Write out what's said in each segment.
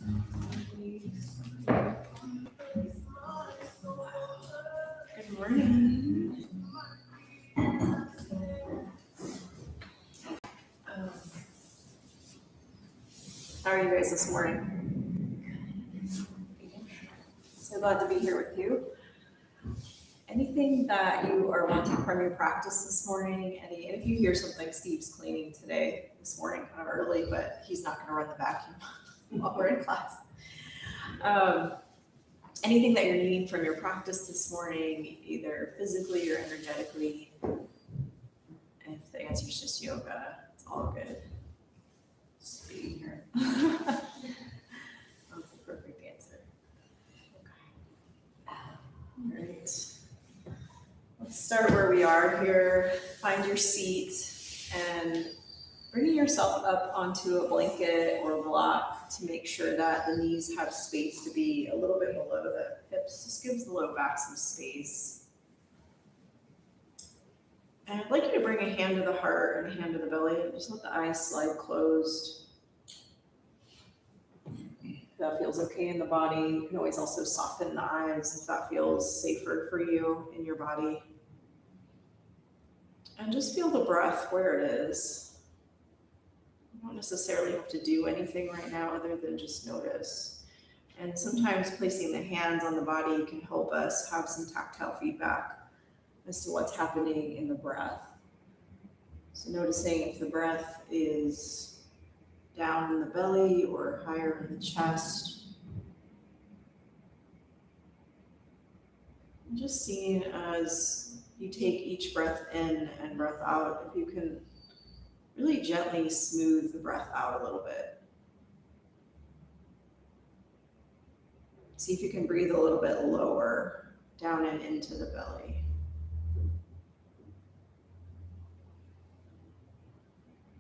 Good morning. How are you guys this morning? So glad to be here with you. Anything that you are wanting from your practice this morning? And if you hear something, Steve's cleaning today, this morning, kind of early, but he's not going to run the vacuum while we're in class. Anything that you're needing from your practice this morning, either physically or energetically. And if the answer is just yoga, it's all good. Just being here. That's the perfect answer. Okay. All right. Let's start where we are here. Find your seat and bringing yourself up onto a blanket or a block to make sure that the knees have space to be a little bit below the hips. Just gives the low back some space. And I'd like you to bring a hand to the heart and a hand to the belly and just let the eyes slide closed. If that feels okay in the body, you can always also soften the eyes if that feels safer for you in your body. And just feel the breath where it is. You don't necessarily have to do anything right now other than just notice. And sometimes placing the hands on the body can help us have some tactile feedback as to what's happening in the breath. So noticing if the breath is down in the belly or higher in the chest. And just seeing as you take each breath in and breath out, if you can really gently smooth the breath out a little bit. See if you can breathe a little bit lower down and into the belly.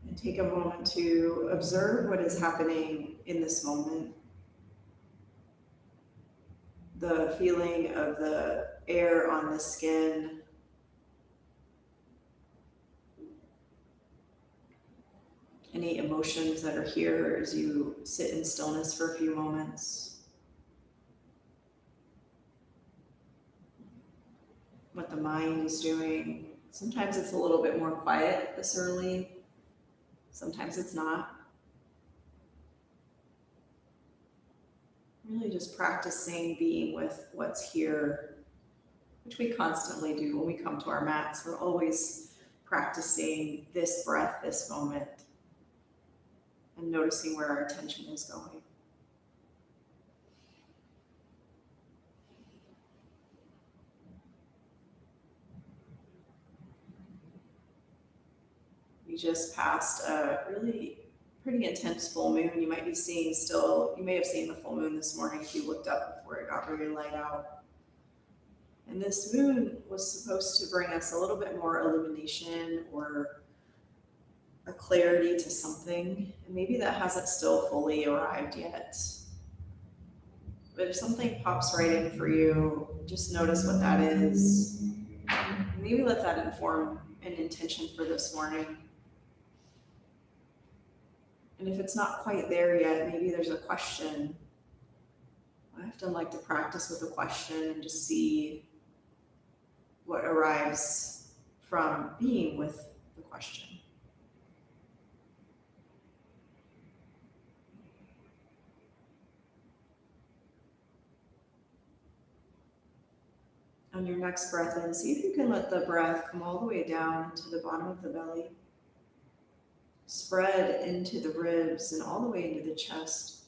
And take a moment to observe what is happening in this moment. The feeling of the air on the skin. Any emotions that are here as you sit in stillness for a few moments. What the mind is doing. Sometimes it's a little bit more quiet this early. Sometimes it's not. Really just practicing being with what's here, which we constantly do when we come to our mats. We're always practicing this breath, this moment, and noticing where our attention is going. We just passed a really pretty intense full moon. You might be seeing still, you may have seen the full moon this morning if you looked up before it got very light out. And this moon was supposed to bring us a little bit more illumination or a clarity to something. And maybe that hasn't still fully arrived yet. But if something pops right in for you, just notice what that is. Maybe let that inform an intention for this morning. And if it's not quite there yet, maybe there's a question. I often like to practice with a question and just see what arrives from being with the question. On your next breath in, see if you can let the breath come all the way down to the bottom of the belly. Spread into the ribs and all the way into the chest.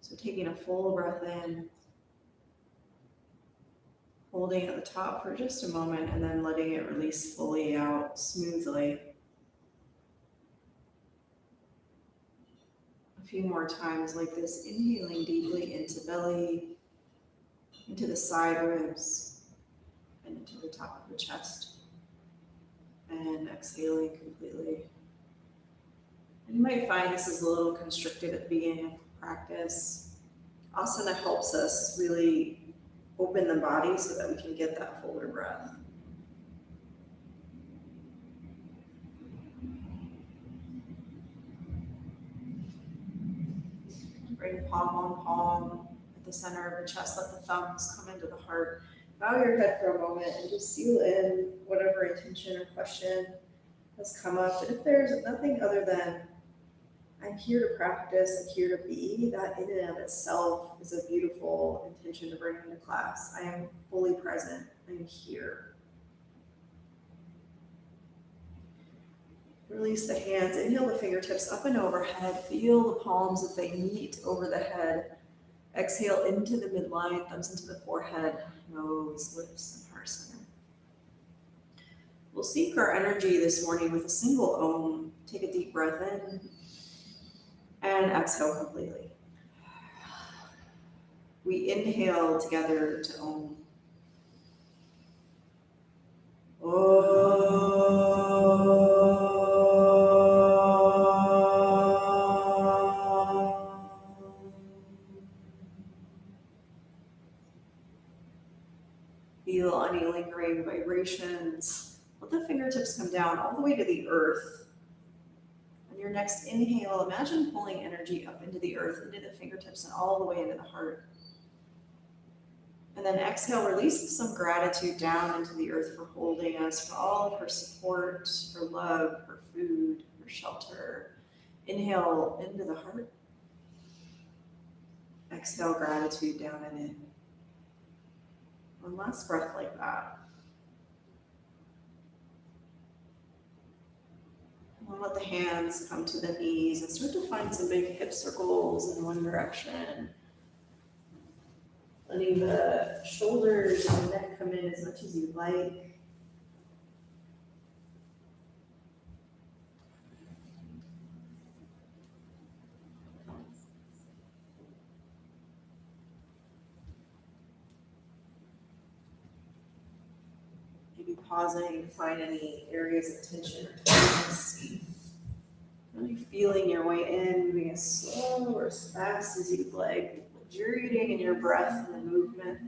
So taking a full breath in, holding at the top for just a moment and then letting it release fully out smoothly. A few more times like this, inhaling deeply into belly, into the side ribs, and into the top of the chest. And exhaling completely. And you might find this is a little constricted at the beginning of practice. Asana helps us really open the body so that we can get that fuller breath. Bring palm on palm at the center of the chest. Let the thumbs come into the heart. Bow your head for a moment and just seal in whatever intention or question has come up. And if there's nothing other than I'm here to practice, I'm here to be, that in and of itself is a beautiful intention to bring into class. I am fully present. I'm here. Release the hands. Inhale the fingertips up and overhead. Feel the palms as they meet over the head. Exhale into the midline, thumbs into the forehead, nose, lips, and heart center. We'll seek our energy this morning with a single Om. Take a deep breath in and exhale completely. We inhale together to Om. Feel any lingering vibrations. Let the fingertips come down all the way to the earth. On your next inhale, imagine pulling energy up into the earth, into the fingertips, and all the way into the heart. And then exhale, release some gratitude down into the earth for holding us, for all of her support, her love, her food, her shelter. Inhale into the heart. Exhale, gratitude down and in. One last breath like that. And let the hands come to the knees and start to find some big hip circles in one direction. Letting the shoulders and the neck come in as much as you'd like. Maybe pausing to find any areas of tension or tightness. Really feeling your way in, moving as slow or as fast as you'd like. Luxuriating in your breath and the movement.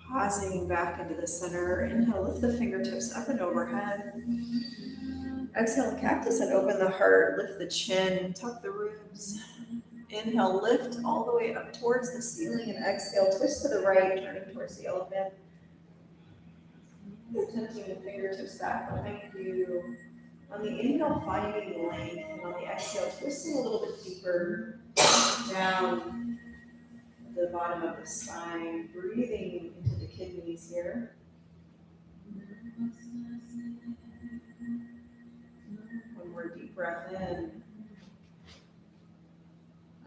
Pausing back into the center. Inhale, lift the fingertips up and overhead. Exhale, cactus and open the heart. Lift the chin, tuck the ribs. Inhale, lift all the way up towards the ceiling, and exhale, twist to the right, turning towards the elephant. Tempting the fingertips back behind you. On the inhale, finding length, and on the exhale, twisting a little bit deeper down the bottom of the spine, breathing into the kidneys here. One more deep breath in.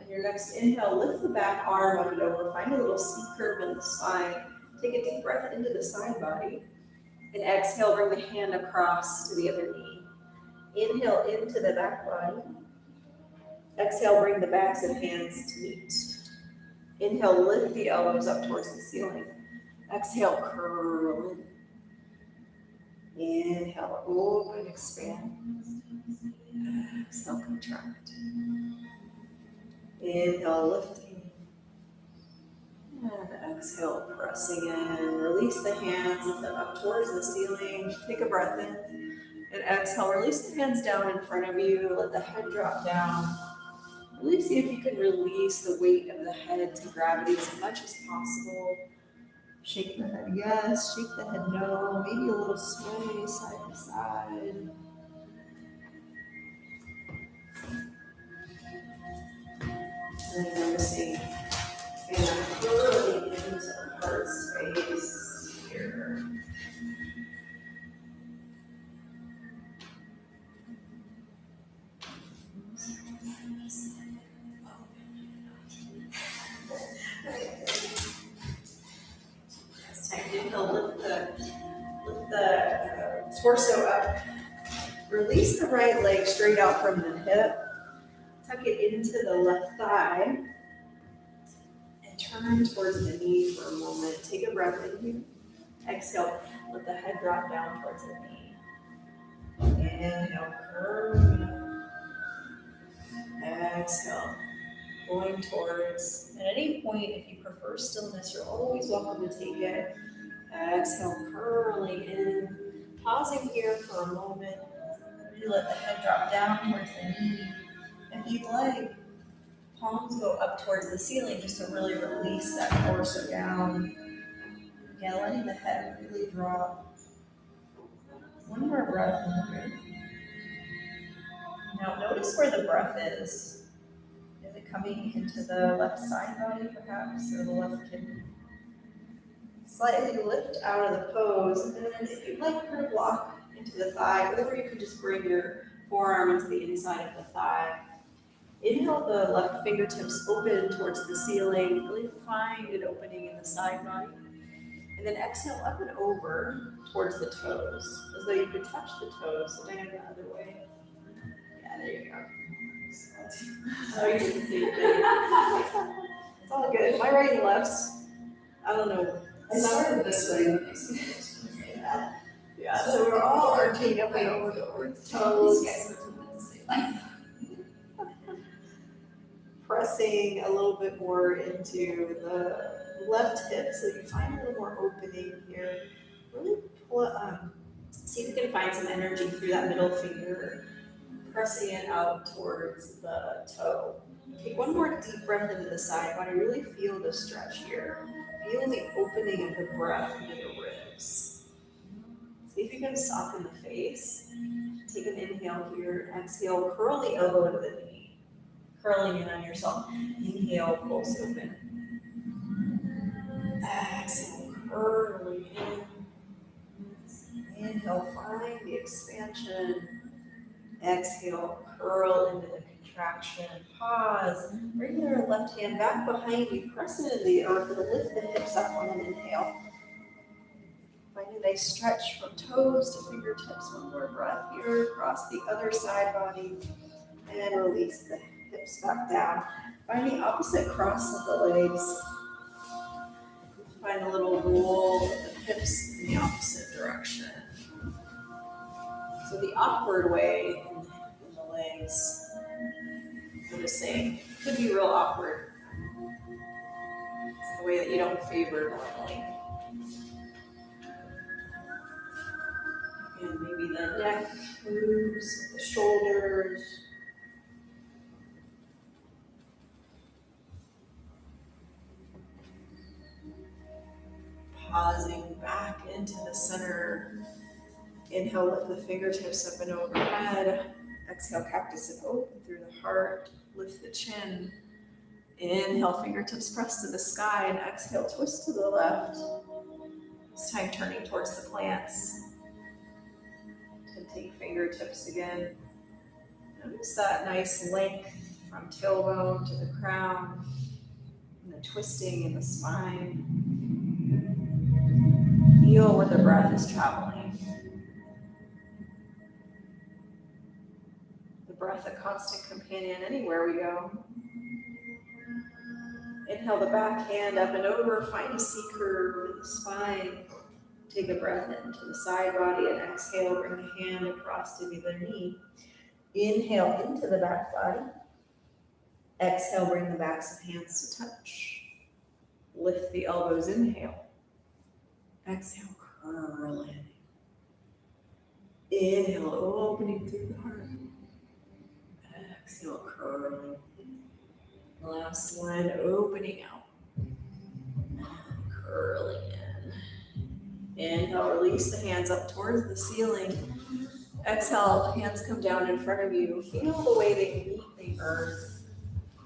On your next inhale, lift the back arm up and over. Find a little C curve in the spine. Take a deep breath into the side body. And exhale, bring the hand across to the other knee. Inhale into the back body. Exhale, bring the backs of hands to meet. Inhale, lift the elbows up towards the ceiling. Exhale, curl in. Inhale, open, expand. Exhale, contract. Inhale, lifting. And exhale, pressing in. Release the hands, lift them up towards the ceiling. Take a breath in. And exhale, release the hands down in front of you. Let the head drop down. Really see if you can release the weight of the head to gravity as much as possible. Shake the head yes, shake the head no. Maybe a little sway side to side. And noticing and really into the heart space here. Lift the torso up. Release the right leg straight out from the hip. Tuck it into the left thigh. And turn towards the knee for a moment. Take a breath in here. Exhale. Let the head drop down towards the knee. Inhale, curve up. Exhale. Going towards, at any point, if you prefer stillness, you're always welcome to take it. Exhale, curling in. Pausing here for a moment. Really let the head drop down towards the knee. If you'd like, palms go up towards the ceiling just to really release that torso down. Again, letting the head really drop. One more breath in here. Now notice where the breath is. Is it coming into the left side body perhaps, or the left kidney? Slightly lift out of the pose, and then if you'd like, put a block into the thigh, or you could just bring your forearm into the inside of the thigh. Inhale the left fingertips open towards the ceiling, really find an opening in the side body. And then exhale up and over towards the toes, as though you could touch the toes, so land the other way. Yeah, there you go. Oh, you did the same thing. It's all good. My right and lefts, I don't know. I started this way. Yeah, so we're all arching up and over towards toes. Pressing a little bit more into the left hip so you find a little more opening here. Really see if you can find some energy through that middle finger, pressing it out towards the toe. Take one more deep breath into the side body. Really feel the stretch here. Feel the opening of the breath into the ribs. See if you can soften the face. Take an inhale here. Exhale, curl the elbow to the knee. Curling in on yourself. Inhale, pulse open. Exhale, curling in. Inhale, find the expansion. Exhale, curl into the contraction. Pause. Bring your left hand back behind you. Press into the earth and lift the hips up on an inhale. Find a nice stretch from toes to fingertips. One more breath here. Across the other side body. And release the hips back down. Find the opposite cross of the legs. Find a little roll of the hips in the opposite direction. So the awkward way in the legs, noticing, could be real awkward. It's the way that you don't favor normally. And maybe the neck moves, the shoulders. Pausing back into the center. Inhale, lift the fingertips up and overhead. Exhale, cactus it open through the heart. Lift the chin. Inhale, fingertips press to the sky, and exhale, twist to the left. This time turning towards the plants. And take fingertips again. Notice that nice length from tailbone to the crown, and the twisting in the spine. Feel where the breath is traveling. The breath a constant companion anywhere we go. Inhale the back hand up and over, find a C curve in the spine. Take a breath into the side body and exhale, bring the hand across to the other knee. Inhale into the back body. Exhale, bring the backs of hands to touch. Lift the elbows, inhale. Exhale, curl in. Inhale, opening through the heart. Exhale, curling. Last one, opening out. Curling in. Inhale, release the hands up towards the ceiling. Exhale, hands come down in front of you. Feel the way they meet the earth.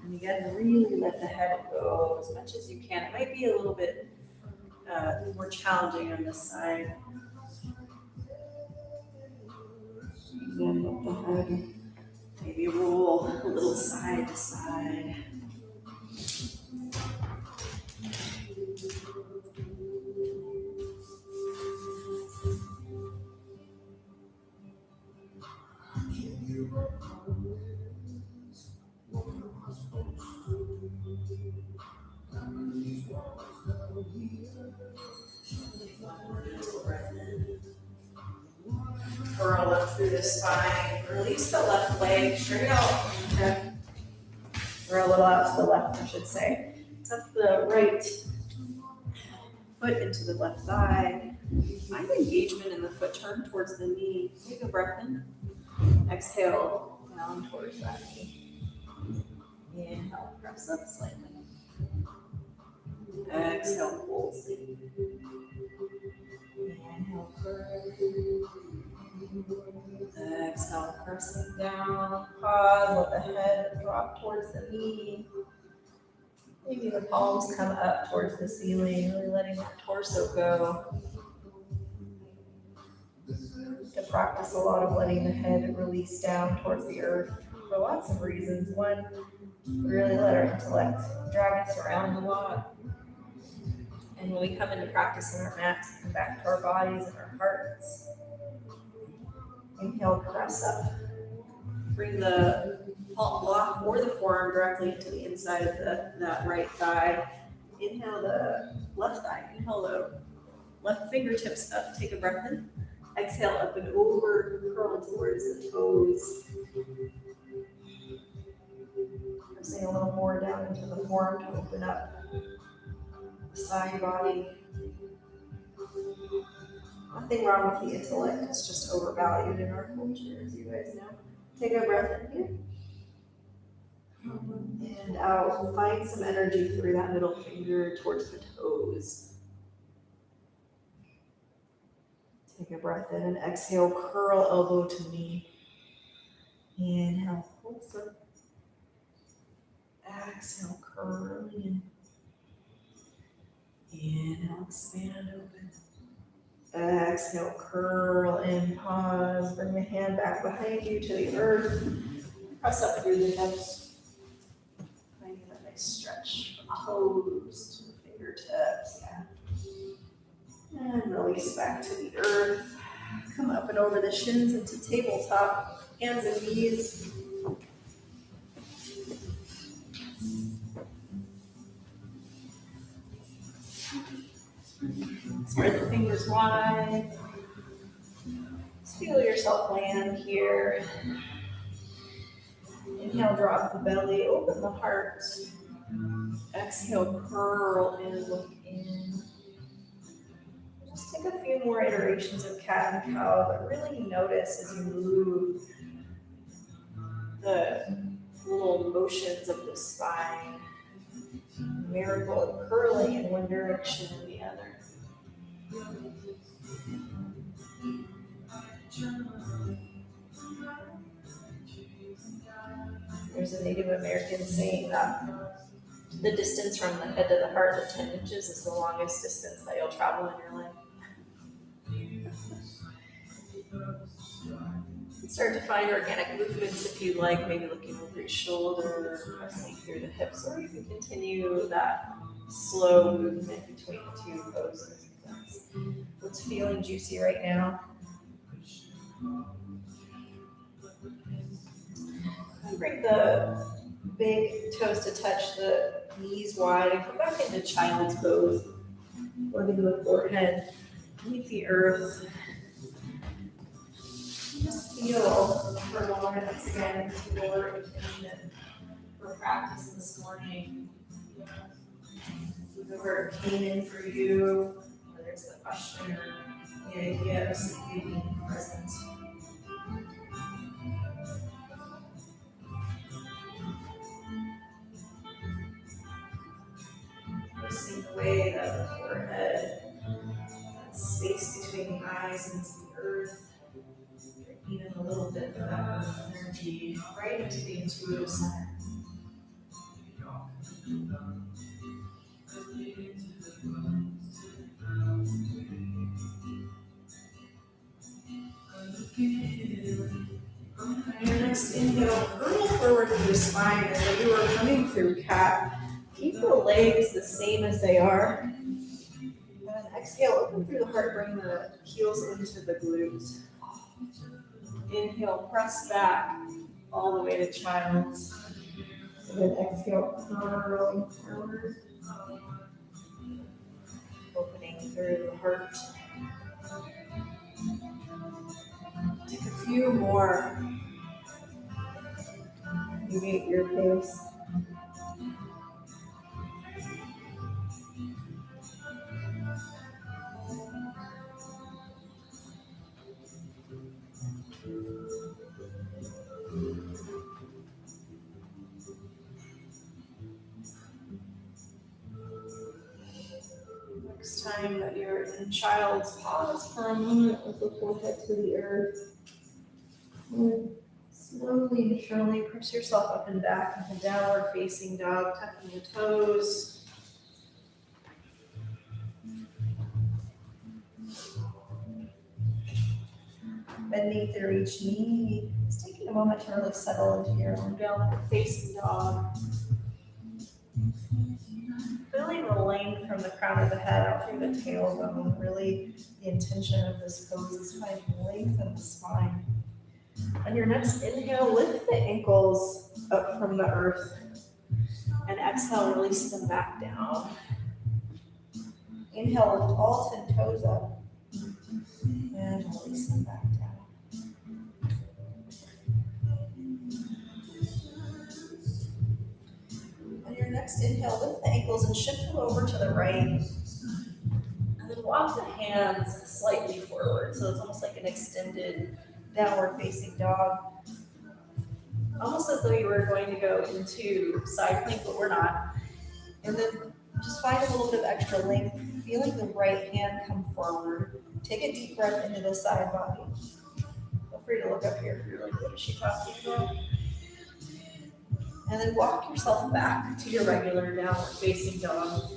And again, really let the head go as much as you can. It might be a little bit more challenging on this side. Again, let the head maybe roll a little side to side. Curl up through the spine. Release the left leg straight out. Okay. Or a little out to the left, I should say. Tuck the right foot into the left thigh. Find engagement in the foot. Turn towards the knee. Take a breath in. Exhale down towards that knee. Inhale, press up slightly. Exhale, pull seat. Inhale, curve. Exhale, pressing down. Pause, let the head drop towards the knee. Maybe the palms come up towards the ceiling, really letting the torso go. To practice a lot of letting the head release down towards the earth for lots of reasons. One, really let our intellect drag us around a lot. And when we come into practice on our mats, come back to our bodies and our hearts. Inhale, press up. Bring the palm block or the forearm directly into the inside of that right thigh. Inhale the left thigh. Inhale the left fingertips up. Take a breath in. Exhale up and over, curl towards the toes. Pressing a little more down into the forearm to open up the side body. Nothing wrong with the intellect, it's just overvalued in our culture, as you guys know. Take a breath in here. And out. Find some energy through that middle finger towards the toes. Take a breath in and exhale, curl elbow to knee. Inhale, pulse up. Exhale, curling in. Inhale, expand open. Exhale, curl in, pause. Bring the hand back behind you to the earth. Press up through the hips. Finding a nice stretch from toes to the fingertips. Yeah. And release back to the earth. Come up and over the shins into tabletop, hands and knees. Spread the fingers wide. Just feel yourself land here. Inhale, drop the belly, open the heart. Exhale, curl in, look in. Just take a few more iterations of cat and cow, but really notice as you move the little motions of the spine. Miracle of curling in one direction and the other. There's a Native American saying that the distance from the head to the heart of 10 inches is the longest distance that you'll travel in your life. Start to find organic movements if you like, maybe looking over your shoulder, pressing through the hips, or you can continue that slow movement between the two poses. That's what's feeling juicy right now. Bring the big toes to touch the knees wide and come back into child's pose. Look into the forehead, meet the earth. Just feel for a moment once again your intention for practice this morning. Whoever came in for you, whether it's the question or the idea of simply being present. Noticing the way that the forehead, that space between the eyes and the earth, even a little bit of that energy right into the intuitive center. On your next inhale, curl forward through the spine as though you are coming through cat. Keep the legs the same as they are. And exhale, open through the heart, bring the heels into the glutes. Inhale, press back all the way to child's. And then exhale, curling forward. Opening through the heart. Take a few more. Elevate your pace. Next time that you're in child's pause for a moment with the forehead to the earth. And slowly and surely press yourself up and back into downward facing dog, tucking your toes. Bending through each knee. Just taking a moment to really settle into your own downward facing dog. Feeling the length from the crown of the head out through the tailbone. Really, the intention of this pose is finding length in the spine. On your next inhale, lift the ankles up from the earth. And exhale, release them back down. Inhale, lift all 10 toes up. And release them back down. On your next inhale, lift the ankles and shift them over to the right. And then walk the hands slightly forward. So it's almost like an extended downward facing dog. Almost as though you were going to go into side plank, but we're not. And then just find a little bit of extra length, feeling the right hand come forward. Take a deep breath into the side body. Feel free to look up here if you're like, what is she talking about? And then walk yourself back to your regular downward facing dog.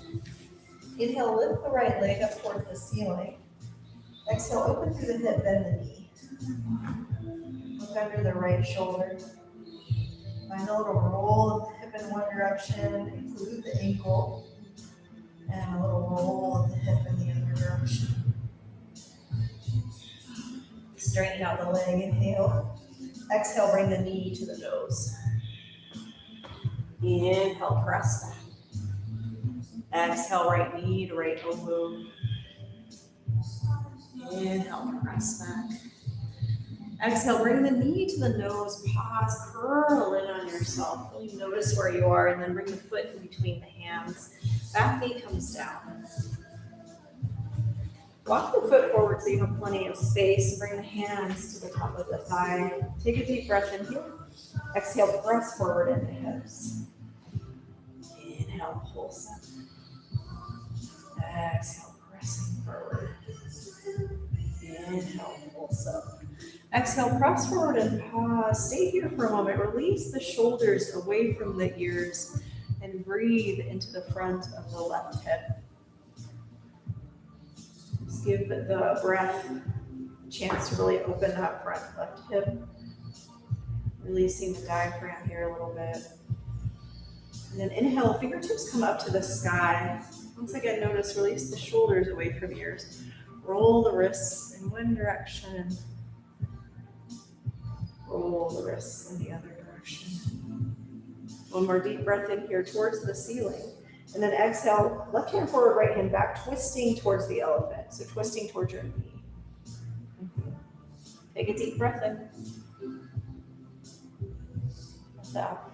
Inhale, lift the right leg up towards the ceiling. Exhale, open through the hip, bend the knee. Look under the right shoulder. Find a little roll of the hip in one direction, include the ankle, and a little roll of the hip in the other direction. Straighten out the leg, inhale. Exhale, bring the knee to the nose. Inhale, press back. Exhale, right knee to right elbow. Inhale, press back. Exhale, bring the knee to the nose, pause, curl in on yourself. Really notice where you are, and then bring the foot in between the hands. Back knee comes down. Walk the foot forward so you have plenty of space. Bring the hands to the top of the thigh. Take a deep breath in here. Exhale, press forward in the hips. Inhale, pulse up. Exhale, pressing forward. Inhale, pulse up. Exhale, press forward and pause. Stay here for a moment. Release the shoulders away from the ears and breathe into the front of the left hip. Just give the breath a chance to really open that front left hip. Releasing the diaphragm here a little bit. And then inhale, fingertips come up to the sky. Once again, notice, release the shoulders away from ears. Roll the wrists in one direction. Roll the wrists in the other direction. One more deep breath in here towards the ceiling. And then exhale, left hand forward, right hand back, twisting towards the elephant. So twisting towards your knee. Take a deep breath in. Breath out.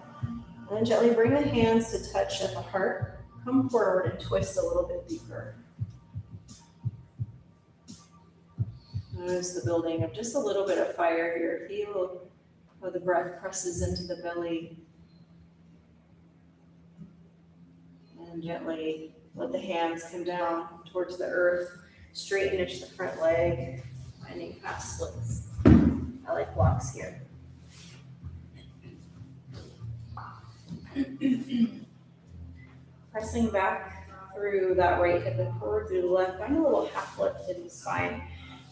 And then gently bring the hands to touch at the heart. Come forward and twist a little bit deeper. Notice the building of just a little bit of fire here. Feel how the breath presses into the belly. And gently let the hands come down towards the earth. Straighten-ish the front leg, finding calf splits. I like blocks here. Pressing back through that right hip and forward through the left. Find a little half lift in the spine.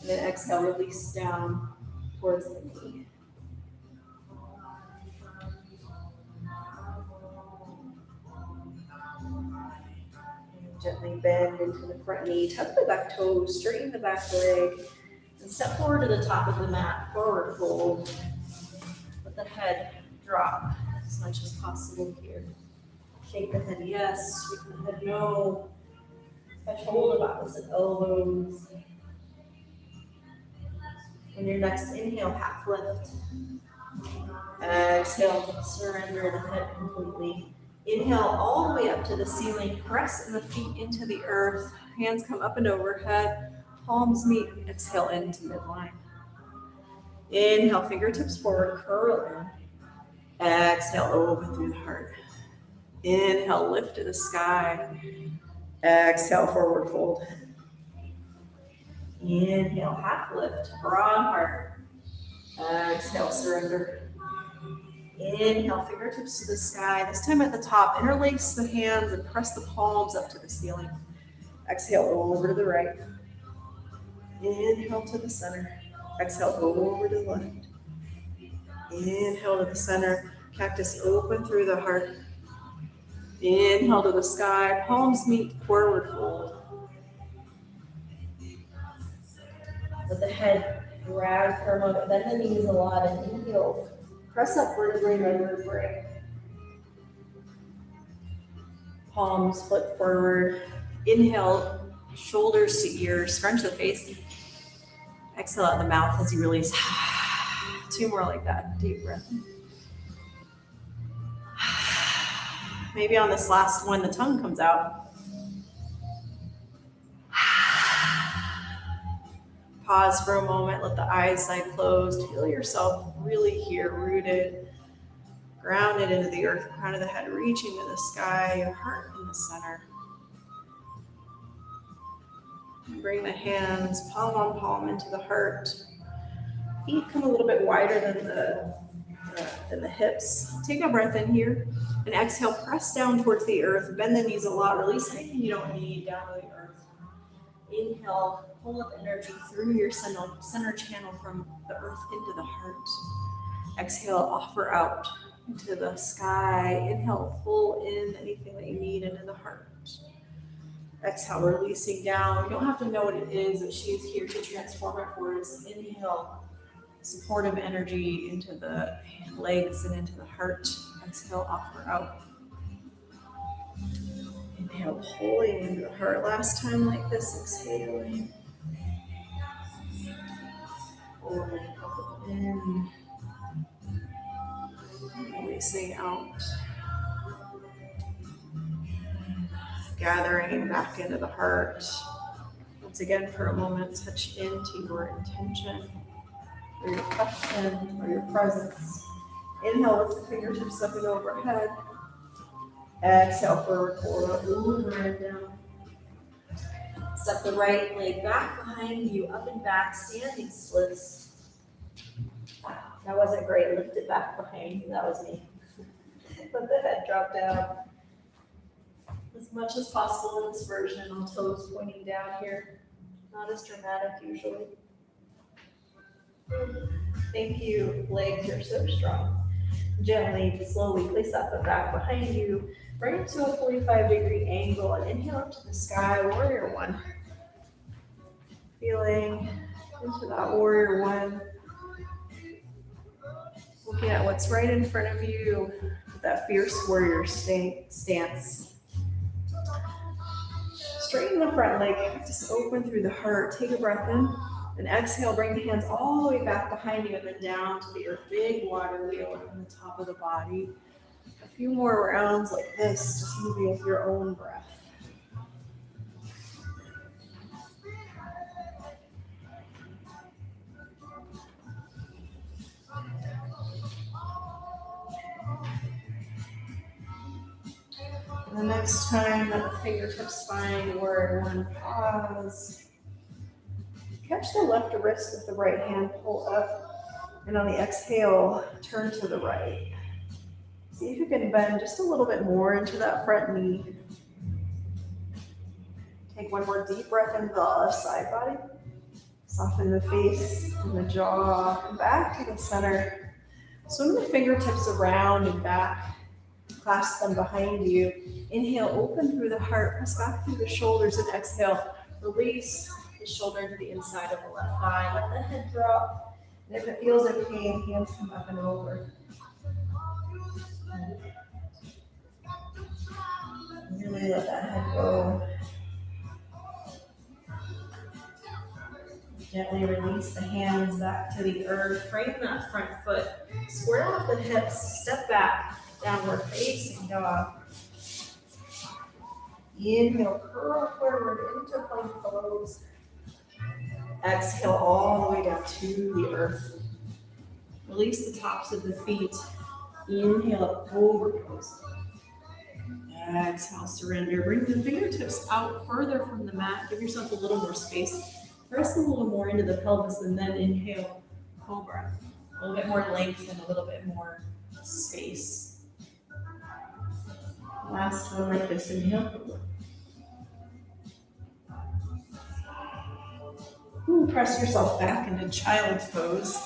And then exhale, release down towards the knee. And gently bend into the front knee, tuck the back toes, straighten the back leg, and step forward to the top of the mat, forward fold. Let the head drop as much as possible here. Shake the head yes, shake the head no. Touch hold of opposite elbows. On your next inhale, half lift. Exhale, surrender the head completely. Inhale all the way up to the ceiling. Press the feet into the earth. Hands come up and overhead. Palms meet. Exhale into midline. Inhale, fingertips forward, curl in. Exhale, open through the heart. Inhale, lift to the sky. Exhale, forward fold. Inhale, half lift, broad heart. Exhale, surrender. Inhale, fingertips to the sky. This time at the top, interlace the hands and press the palms up to the ceiling. Exhale, over to the right. Inhale to the center. Exhale, over to the left. Inhale to the center. Cactus open through the heart. Inhale to the sky. Palms meet, forward fold. Let the head drag for a moment. Bend the knees a lot and inhale. Press up vertebrae by vertebrae. Palms flip forward. Inhale, shoulders to ears. Scrunch the face. Exhale out the mouth as you release. 2 more like that. Deep breath. Maybe on this last one, the tongue comes out. Pause for a moment. Let the eyes side closed. Feel yourself really here, rooted, grounded into the earth, crown of the head reaching to the sky, your heart in the center. Bring the hands palm on palm into the heart. Feet come a little bit wider than the hips. Take a breath in here and exhale. Press down towards the earth. Bend the knees a lot. Release anything you don't need down to the earth. Inhale, pull up energy through your center channel from the earth into the heart. Exhale, offer out into the sky. Inhale, pull in anything that you need into the heart. Exhale, releasing down. You don't have to know what it is, but she's here to transform it for us. Inhale, supportive energy into the legs and into the heart. Exhale, offer out. Inhale, pulling into the heart. Last time like this, exhaling. Pulling up in. Releasing out. Gathering back into the heart. Once again, for a moment, touch into your intention, or your question, or your presence. Inhale, lift the fingertips up and overhead. Exhale, forward fold up, over and down. Step the right leg back behind you, up and back, standing splits. That wasn't great, lift it back behind you, that was me. Let the head drop down. As much as possible in this version, all toes pointing down here. Not as dramatic usually. Thank you, legs, you're so strong. Gently, slowly place that foot back behind you. Bring it to a 45-degree angle and inhale up to the sky, warrior one. Feeling into that warrior one. Looking at what's right in front of you with that fierce warrior stance. Straighten the front leg, just open through the heart. Take a breath in, and exhale, bring the hands all the way back behind you and then down to the earth. Big water wheel on the top of the body. A few more rounds like this, just moving with your own breath. The next time that the fingertips find warrior one, pause. Catch the left wrist with the right hand, pull up, and on the exhale, turn to the right. See if you can bend just a little bit more into that front knee. Take one more deep breath into the left side body. Soften the face and the jaw, and back to the center. Swing the fingertips around and back. Clasp them behind you. Inhale, open through the heart, press back through the shoulders, and exhale. Release the shoulder to the inside of the left thigh. Let the head drop. And if it feels okay, hands come up and over. Really let that head go. Gently release the hands back to the earth. Frame that front foot. Square off the hips. Step back. Downward facing dog. Inhale, curl forward into plank pose. Exhale all the way down to the earth. Release the tops of the feet. Inhale up, over pose. Exhale, surrender. Bring the fingertips out further from the mat. Give yourself a little more space Press a little more into the pelvis and then inhale, cobra. A little bit more length and a little bit more space. Last one like this, inhale, cobra. Ooh, press yourself back into child's pose.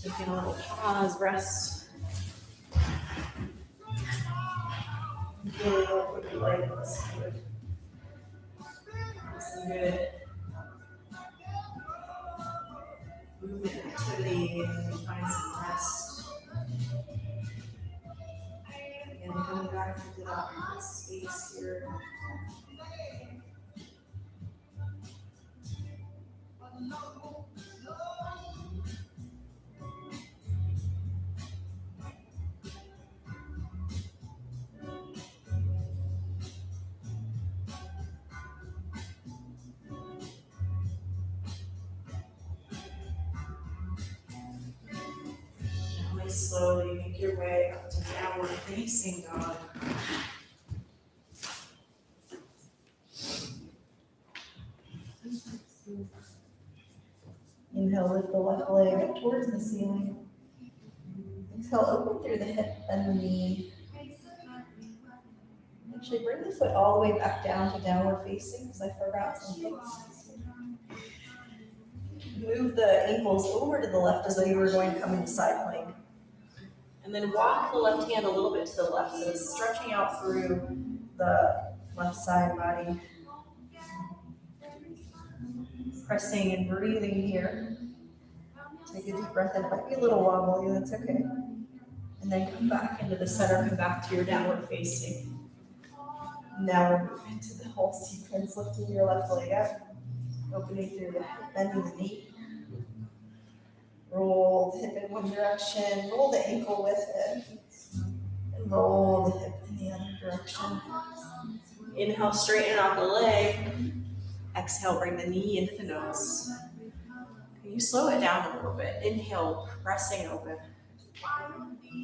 Taking a little pause, rest. Really love what you like. Some good movement activity and find some rest. Again, coming back into that space here. Gently, slowly make your way up to downward facing dog. Inhale, lift the left leg up towards the ceiling. Exhale, open through the hip and the knee. Actually, bring the foot all the way back down to downward facing because I forgot something. Move the ankles over to the left as though you were going to come into side plank. And then walk the left hand a little bit to the left so it's stretching out through the left side body. Pressing and breathing here. Take a deep breath in. It might be a little wobbly, that's okay. And then come back into the center, come back to your downward facing. Now we're moving to the whole sequence, lifting your left leg up, opening through the hip, bending the knee. Roll the hip in one direction, roll the ankle with it, and roll the hip in the other direction. Inhale, straighten out the leg. Exhale, bring the knee into the nose. Can you slow it down a little bit? Inhale, pressing open.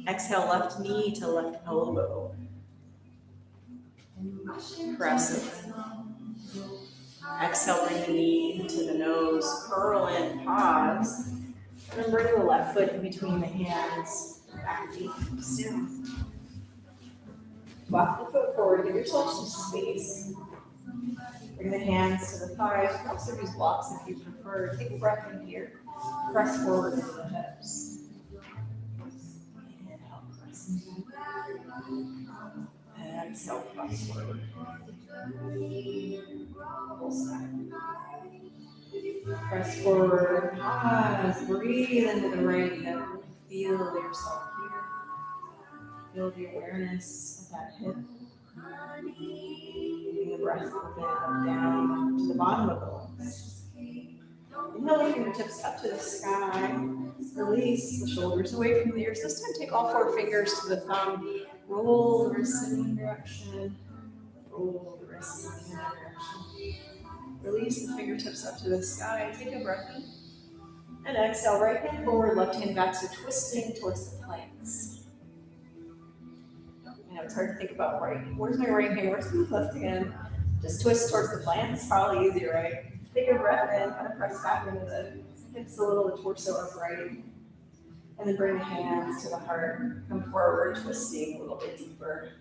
Exhale, left knee to left elbow. Press open. Exhale, bring the knee into the nose. Curl in, pause. And then bring the left foot in between the hands. Back feet down. Walk the foot forward. Give yourself some space. Bring the hands to the thighs. You can also use blocks if you prefer. Take a breath in here. Press forward into the hips. Inhale, press. Exhale, press forward. Full side. Press forward, pause, breathe into the right hip. Feel yourself here. Feel the awareness of that hip. Keeping the breath open, up, down, to the bottom of the legs. Inhale the fingertips up to the sky. Release the shoulders away from the ears. This time take all four fingers to the thumb. Roll the wrists in one direction. Roll the wrists in the other direction. Release the fingertips up to the sky. Take a breath in. And exhale, right hand forward, left hand back. So twisting towards the planks. I know it's hard to think about right. Where's my right hand? Where's my left hand? Just twist towards the planks. Probably easier, right? Take a breath in. Kind of press back into the hips a little, the torso upright. And then bring the hands to the heart. Come forward, twisting a little bit deeper.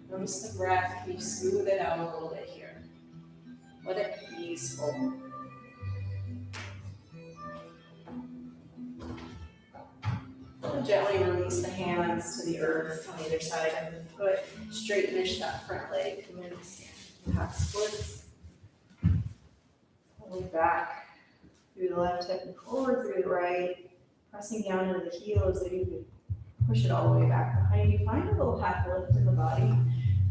Notice the breath. Can you smooth it out a little bit here? Let it be peaceful. And gently release the hands to the earth on either side of the foot. Straighten that front leg. Come in, stand. Half splits. Pull it back through the left hip and forward through the right. Pressing down into the heel as though you could push it all the way back behind you. Find a little half lift in the body.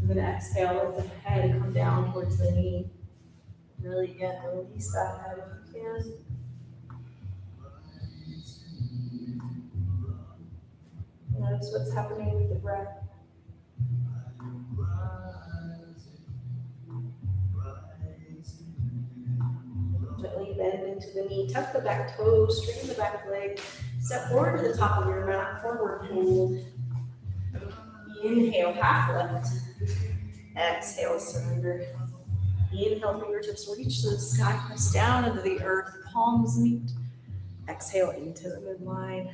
And then exhale, lift the head, come down towards the knee. Really, again, release that head if you can. Notice what's happening with the breath. Gently bend into the knee, tuck the back toes, straighten the back leg. Step forward to the top of your mat, forward fold. Inhale, half lift. Exhale, surrender. Inhale, fingertips reach to the sky, press down into the earth, palms meet. Exhale into the midline.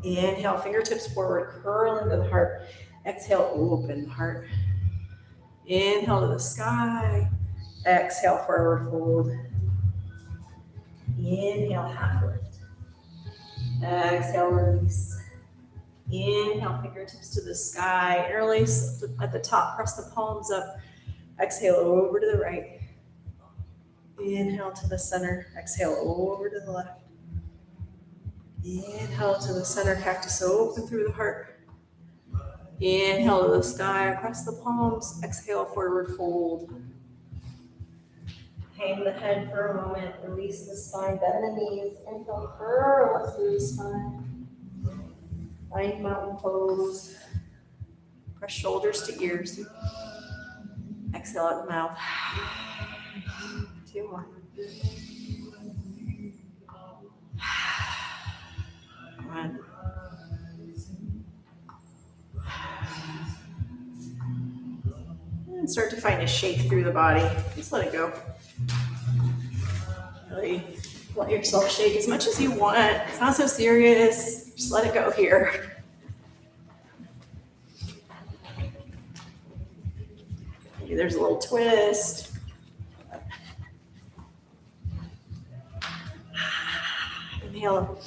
Inhale, fingertips forward, curl into the heart. Exhale, open the heart. Inhale to the sky. Exhale, forward fold. Inhale, half lift. Exhale, release. Inhale, fingertips to the sky. Interlace at the top, press the palms up. Exhale over to the right. Inhale to the center. Exhale over to the left. Inhale to the center, cactus open through the heart. Inhale to the sky, across the palms. Exhale, forward fold. Hang the head for a moment, release the spine, bend the knees. Inhale, curl up through the spine. Find mountain pose. Press shoulders to ears. Exhale out the mouth. 2 more. 1. And start to find a shake through the body. Just let it go. Really let yourself shake as much as you want. It's not so serious. Just let it go here. Maybe there's a little twist. Inhale.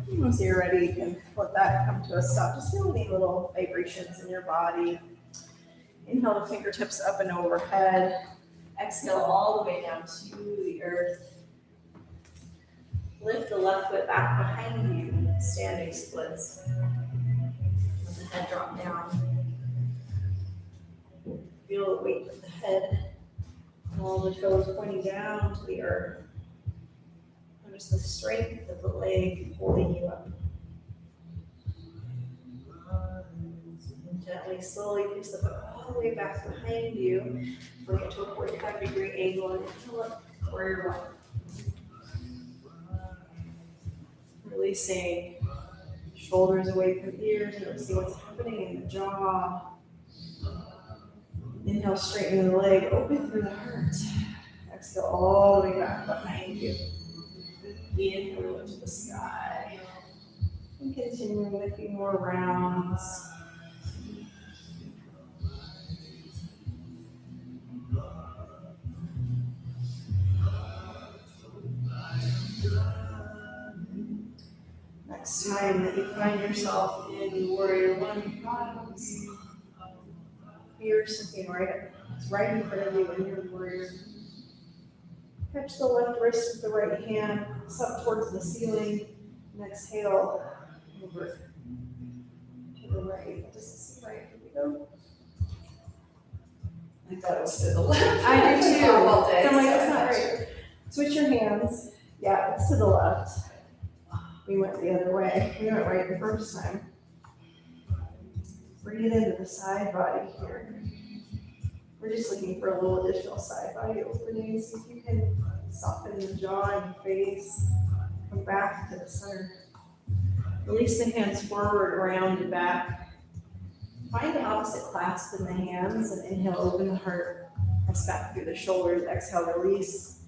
Once you're ready, you can let that come to a stop. Just feel any little vibrations in your body. Inhale the fingertips up and overhead. Exhale all the way down to the earth. Lift the left foot back behind you, standing splits. Let the head drop down. Feel the weight of the head. All the toes pointing down to the earth. Notice the strength of the leg holding you up. And gently, slowly push the foot all the way back behind you. Bring it to a 45-degree angle and pull up where you're going. Releasing shoulders away from ears. Noticing what's happening in the jaw. Inhale, straighten the leg, open through the heart. Exhale all the way back behind you. Inhale to the sky. And continuing a few more rounds. Next time that you find yourself in warrior one, bottoms, you're sitting right in front of you in your warrior. Catch the left wrist with the right hand, up towards the ceiling, and exhale over to the right. Does this right? Here we go. I thought it was to the left. I do too. All day. So I'm like, that's not right. Switch your hands. Yeah, it's to the left. We went the other way. We went right the first time. Bring it into the side body here. We're just looking for a little additional side body opening. See if you can soften the jaw and face. Come back to the center. Release the hands forward, around and back. Find the opposite clasp in the hands and inhale, open the heart. Press back through the shoulders. Exhale, release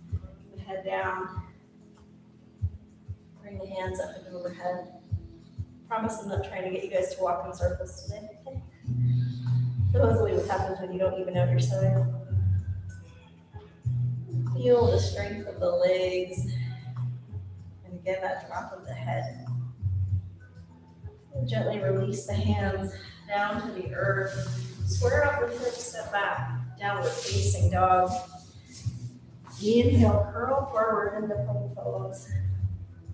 the head down. Bring the hands up and overhead. Promise I'm not trying to get you guys to walk in circles today. Okay? Supposedly what happens when you don't even out your side. Feel the strength of the legs. And again, that drop of the head. And gently release the hands down to the earth. Square up the hips, step back. Downward facing dog. Inhale, curl forward into plank pose.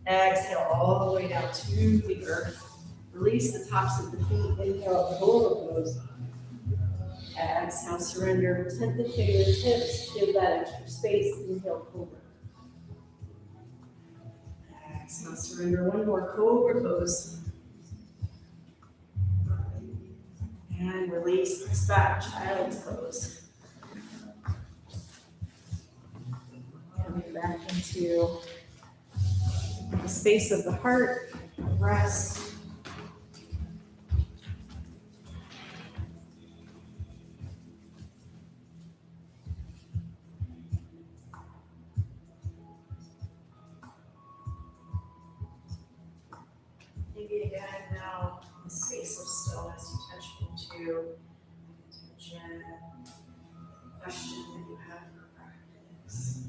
Exhale all the way down to the earth. Release the tops of the feet. Inhale, cobra pose. Exhale, surrender. Tip the fingertips. Give that extra space. Inhale, cobra. Exhale, surrender. One more cobra pose. And release. Press back. Child's pose. Coming back into the space of the heart. Rest. maybe again now the space of stillness you touch into attention, question that you have for practice.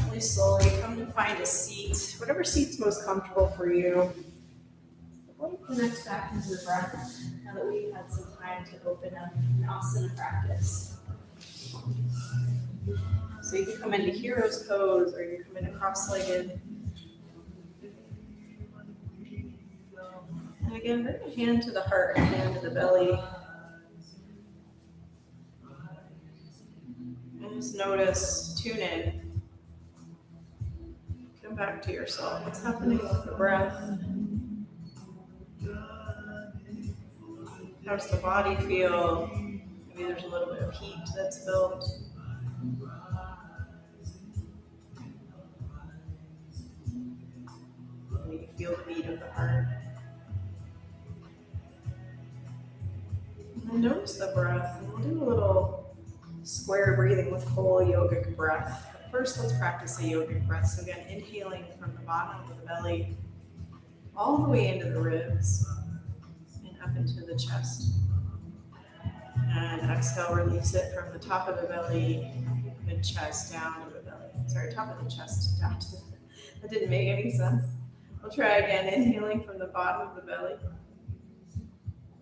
Really slowly come to find a seat, whatever seat's most comfortable for you. Before you connect back into the breath, now that we've had some time to open up an asana practice. So you can come into hero's pose or you come into cross-legged. And again, bring a hand to the heart, a hand to the belly. And just notice, tune in. Come back to yourself. What's happening with the breath? How does the body feel? Maybe there's a little bit of heat that's built. Maybe you feel the beat of the heart. And notice the breath. And we'll do a little square breathing with whole yogic breath. But first, let's practice a yogic breath. So again, inhaling from the bottom of the belly all the way into the ribs and up into the chest. And exhale, release it from the top of the belly, mid-chest, down to the belly. Sorry, top of the chest, down to the belly. That didn't make any sense. We'll try again, inhaling from the bottom of the belly,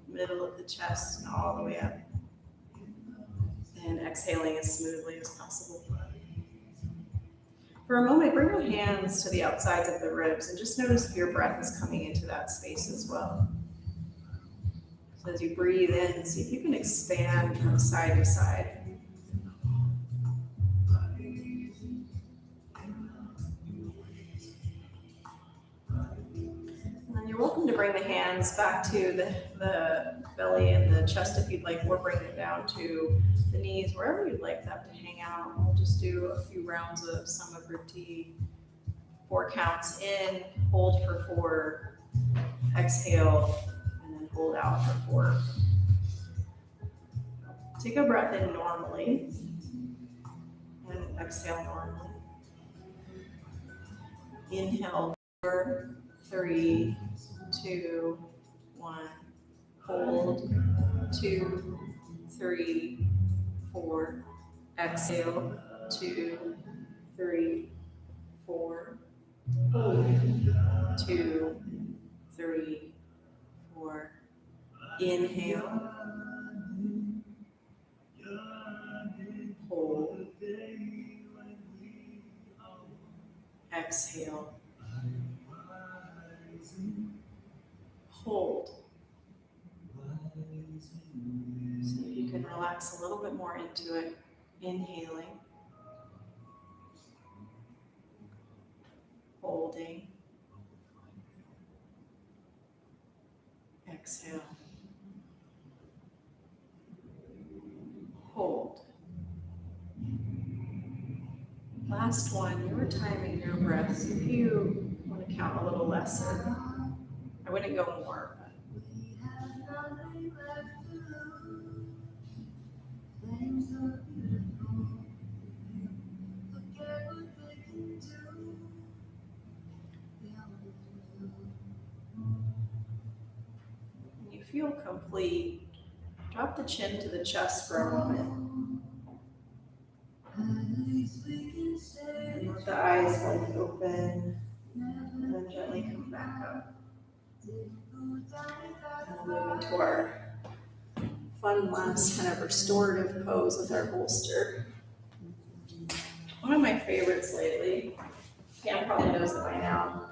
middle of the chest, and all the way up. And exhaling as smoothly as possible. For a moment, bring your hands to the outsides of the ribs and just notice if your breath is coming into that space as well. So as you breathe in, see if you can expand from side to side. And then you're welcome to bring the hands back to the belly and the chest if you'd like, or bring them down to the knees, wherever you'd like them to hang out. We'll just do a few rounds of Samavritti, 4 counts in, hold for 4, exhale, and then hold out for 4. Take a breath in normally, and exhale normally. Inhale, 4, 3, 2, 1. Hold, 2, 3, 4. Exhale, 2, 3, 4. Hold, 2, 3, 4. Inhale. Hold. Exhale. Hold. See if you can relax a little bit more into it. Inhaling. Holding. Exhale. Hold. Last one, you're timing your breath. So if you want to count a little lesser, I wouldn't go more. When you feel complete, drop the chin to the chest for a moment. And let the eyes blink open, and then gently come back up. And we'll move into our fun last kind of restorative pose with our bolster. One of my favorites lately, Pam probably knows it by now,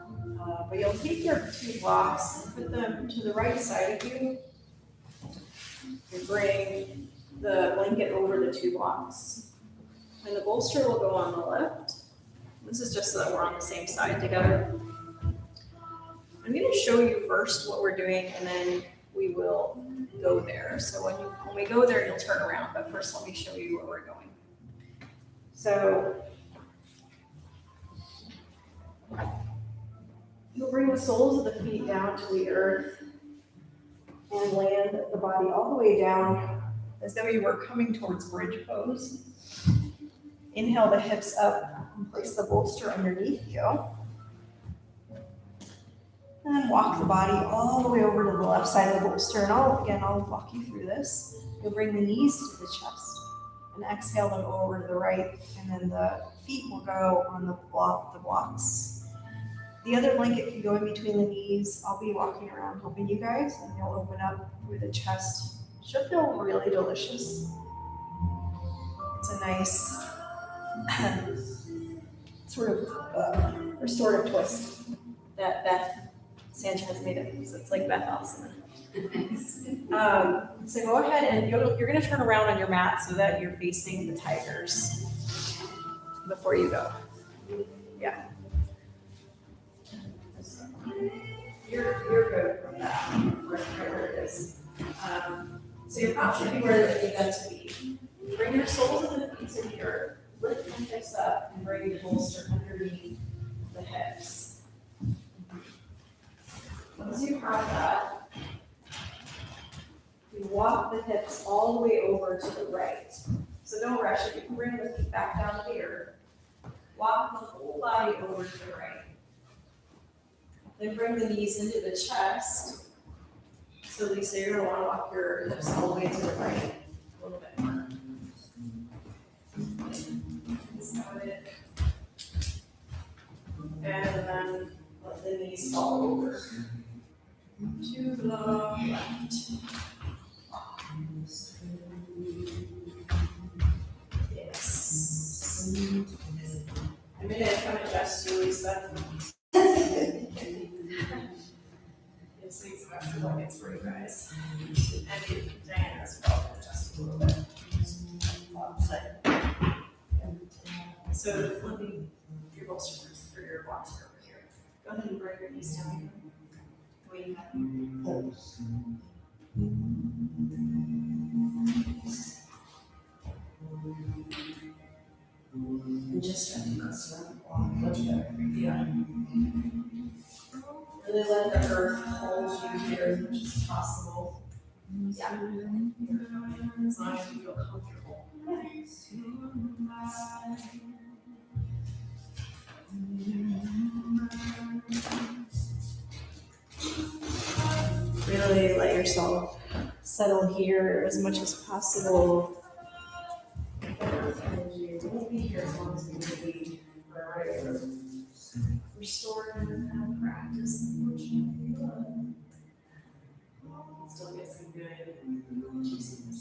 but you'll take your 2 blocks, put them to the right side of you, and bring the blanket over the 2 blocks. And the bolster will go on the left. This is just so that we're on the same side together. I'm going to show you first what we're doing, and then we will go there. So when we go there, you'll turn around. But first, let me show you where we're going. So you'll bring the soles of the feet down to the earth and land the body all the way down as though you were coming towards bridge pose. Inhale the hips up and place the bolster underneath you. And then walk the body all the way over to the left side of the bolster. And I'll walk you through this. You'll bring the knees to the chest and exhale them over to the right. And then the feet will go on the blocks. The other blanket can go in between the knees. I'll be walking around helping you guys, and you'll open up through the chest. Should feel really delicious. It's a nice sort of restorative twist that Beth Sanchez made it. So it's like Beth Allison. So go ahead and you're going to turn around on your mat so that you're facing the tigers before you go. Yeah. You're good from that, wherever it is. So your prop should be where you need them to be. Bring your soles of the feet to the earth. Lift the hips up and bring the bolster underneath the hips. Once you have that, you walk the hips all the way over to the right. So don't rush it. You can bring the feet back down to the earth. Walk the whole body over to the right. Then bring the knees into the chest. So Lisa, you're going to want to walk your hips all the way to the right a little bit more. And then let the knees fall over to the left. Yes. I'm going to come adjust you, Lisa. This leads back to blankets for you guys. And Diana as well, adjust a little bit. So flipping your bolsters for your blocks over here. Go ahead and bring your knees down. The way you have them. And just stretching us around the block. Much better. Yeah. Really let the earth hold you here as much as possible. Yeah. As long as you feel comfortable. Really let yourself settle here as much as possible. We'll be here as long as we can be restored and practice, unfortunately. Still get some good juiciness.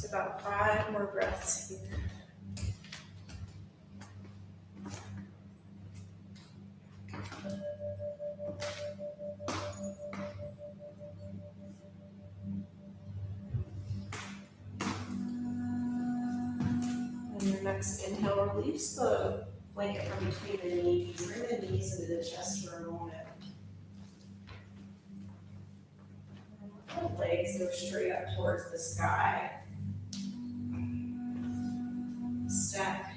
Just about 5 more breaths here. And your next inhale, release the blanket from between the knees. Bring the knees into the chest for a moment. And the legs go straight up towards the sky. Stack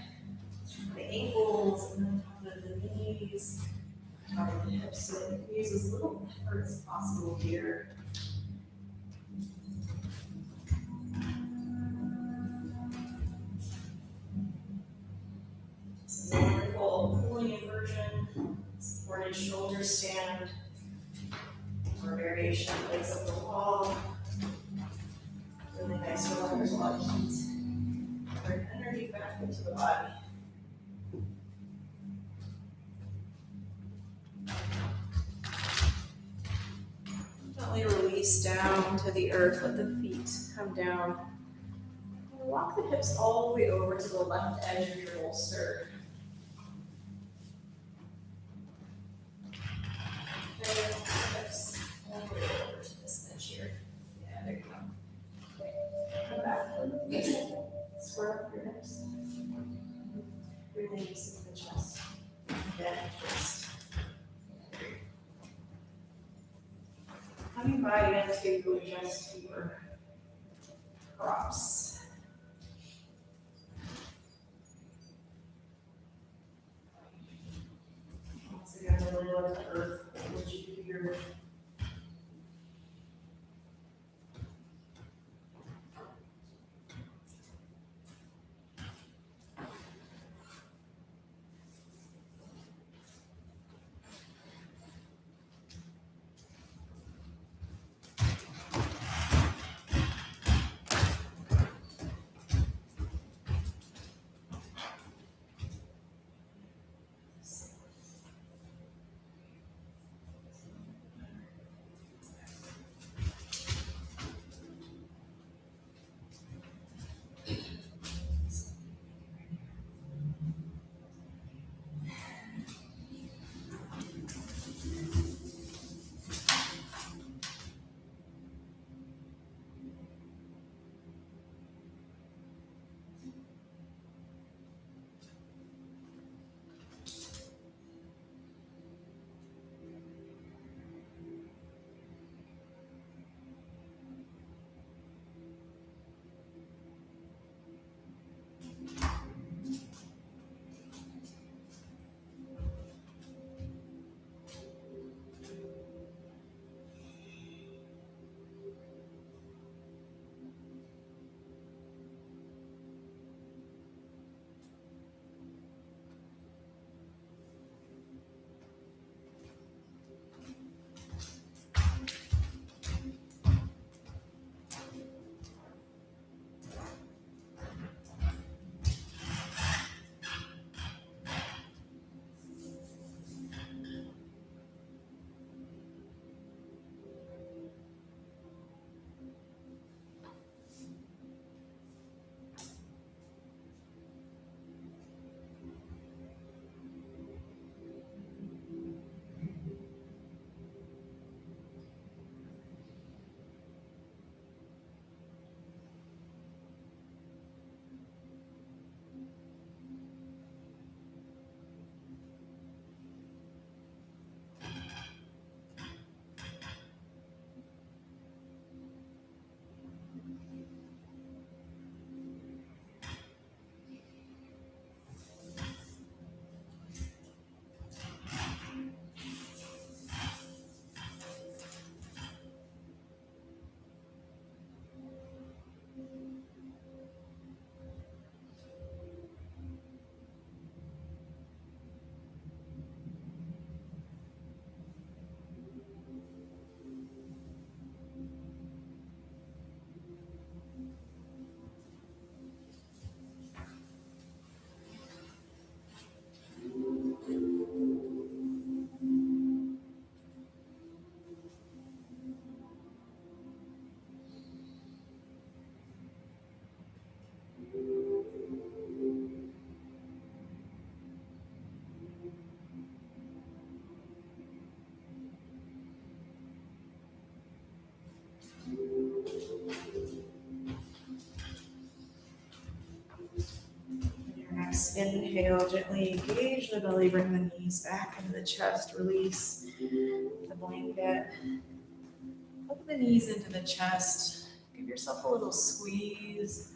the ankles and then top of the knees, top of the hips, so that you can use as little effort as possible here. This is a wonderful pulling inversion, supported shoulder stand, or variation, legs up the wall. Really nice roll. There's a lot of heat. Bring energy back into the body. Gently release down to the earth. Let the feet come down. And walk the hips all the way over to the left edge of your bolster. Bring the hips all the way over to this edge here. Yeah, there you go. Okay. Come back. Square up your hips. Release the chest. Then twist. Coming by into just your props. Once again, really let the earth hold you here. inhale, gently engage the belly, bring the knees back into the chest, release the blanket. Hook the knees into the chest. Give yourself a little squeeze.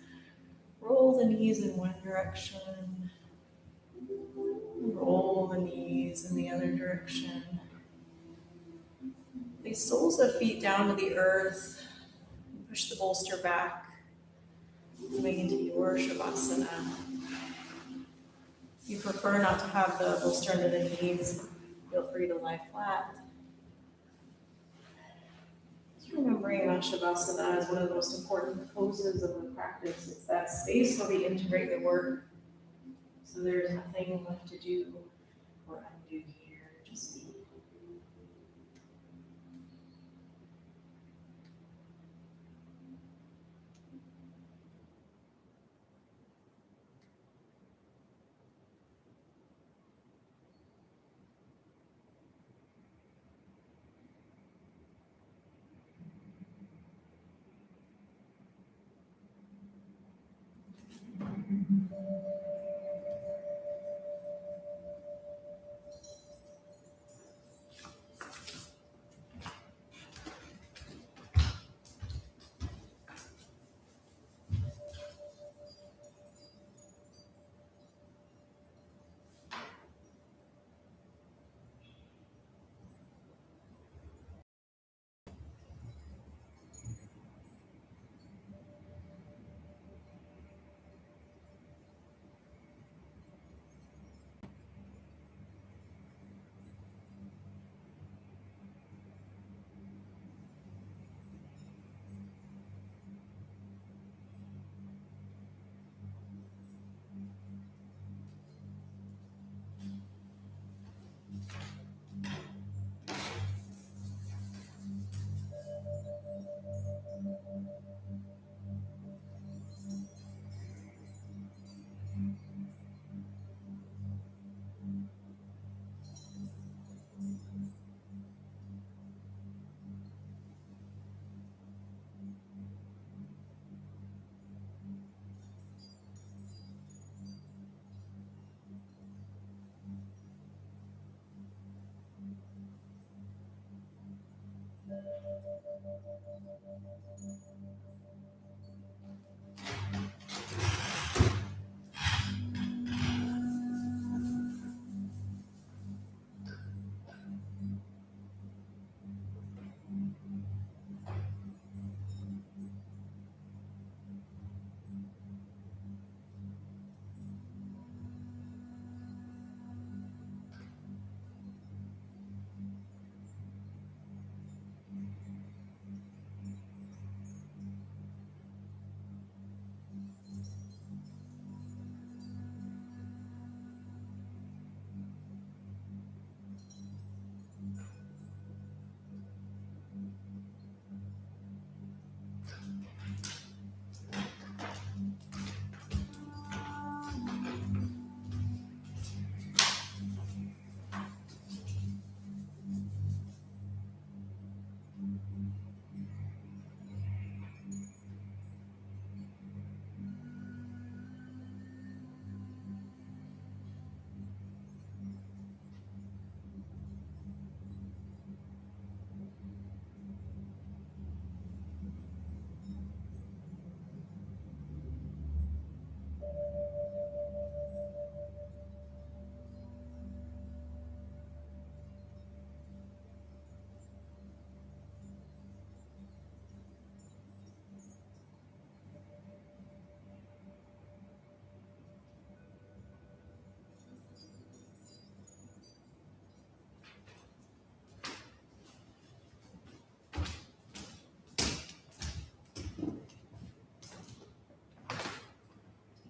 Roll the knees in one direction. Roll the knees in the other direction. Place soles of feet down to the earth. Push the bolster back. Moving into your Shavasana. If you prefer not to have the bolster under the knees, feel free to lie flat. Just remembering that Shavasana is one of the most important poses of the practice. It's that space where we integrate the work. So there's nothing left to do or undo here, just be.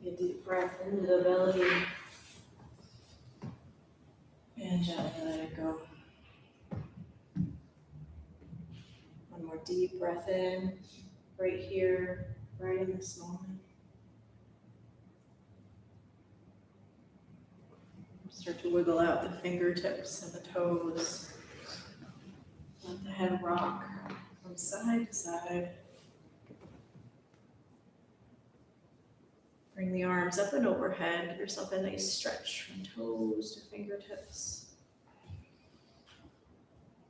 Take a deep breath into the belly and gently let it go. One more deep breath in, right here, right in this moment. Start to wiggle out the fingertips and the toes. Let the head rock from side to side. Bring the arms up and overhead. Give yourself a nice stretch from toes to fingertips.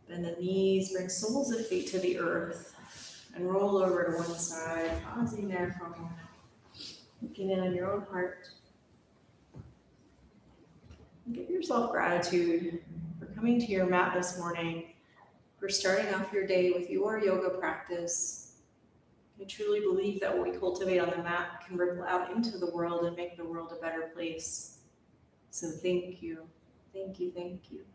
Bend the knees, bring soles of feet to the earth, and roll over to one side, pausing there for a moment. Looking in on your own heart. And give yourself gratitude for coming to your mat this morning, for starting off your day with your yoga practice. I truly believe that what we cultivate on the mat can ripple out into the world and make the world a better place. So thank you, thank you, thank you.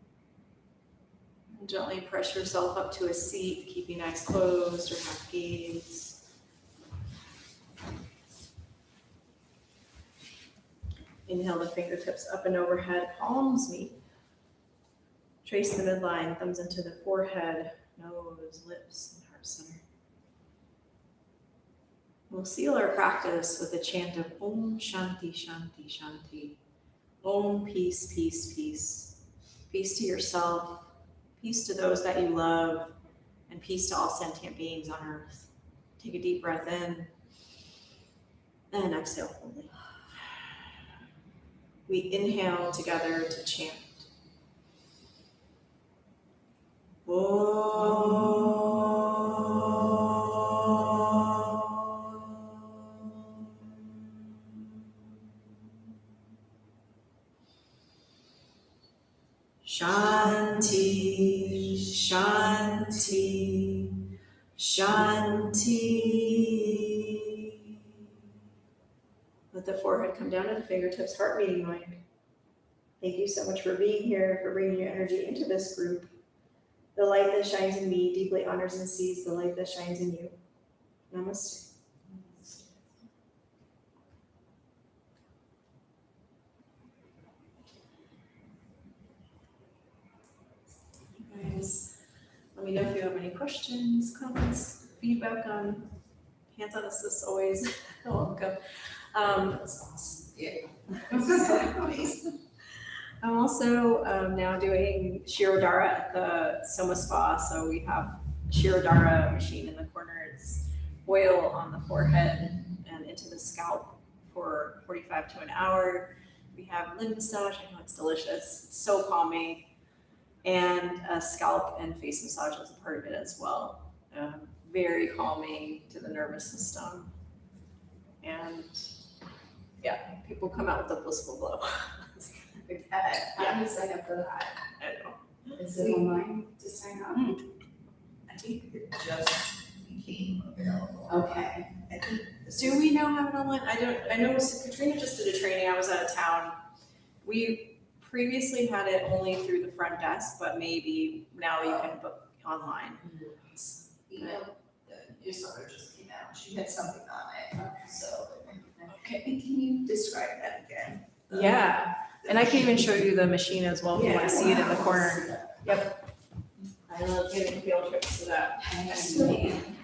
And gently press yourself up to a seat, keeping eyes closed or half gaze. Inhale the fingertips up and overhead, palms meet. Trace the midline, thumbs into the forehead, nose, lips, and heart center. We'll seal our practice with a chant of Om Shanti Shanti Shanti. Om, peace, peace, peace. Peace to yourself, peace to those that you love, and peace to all sentient beings on earth. Take a deep breath in, and exhale fully. We inhale together to chant. Shanti, Shanti, Shanti. Let the forehead come down to the fingertips, heart meeting mind. Thank you so much for being here, for bringing your energy into this group. The light that shines in me deeply honors and sees the light that shines in you. Namaste. Guys, let me know if you have any questions, comments, feedback on hands on assist, always welcome. I'm also now doing Shirodara at the Soma Spa. So we have Shirodara machine in the corner. It's oil on the forehead and into the scalp for 45 to an hour. We have limb massage. I know it's delicious. It's so calming. And a scalp and face massage as a part of it as well. Very calming to the nervous system. And yeah, people come out with a blissful glow. How do you sign up for that? I know. Is it online to sign up? I think it just became available. Okay. I think Do we now have it online? I know Katrina just did a training. I was out of town. We previously had it only through the front desk, but maybe now you can book online. email, the newsletter just came out, she had something on it, so. Okay. Can you describe that again? Yeah, and I can even show you the machine as well if you want to see it in the corner. Yep. I love giving field trips to that. Excellent.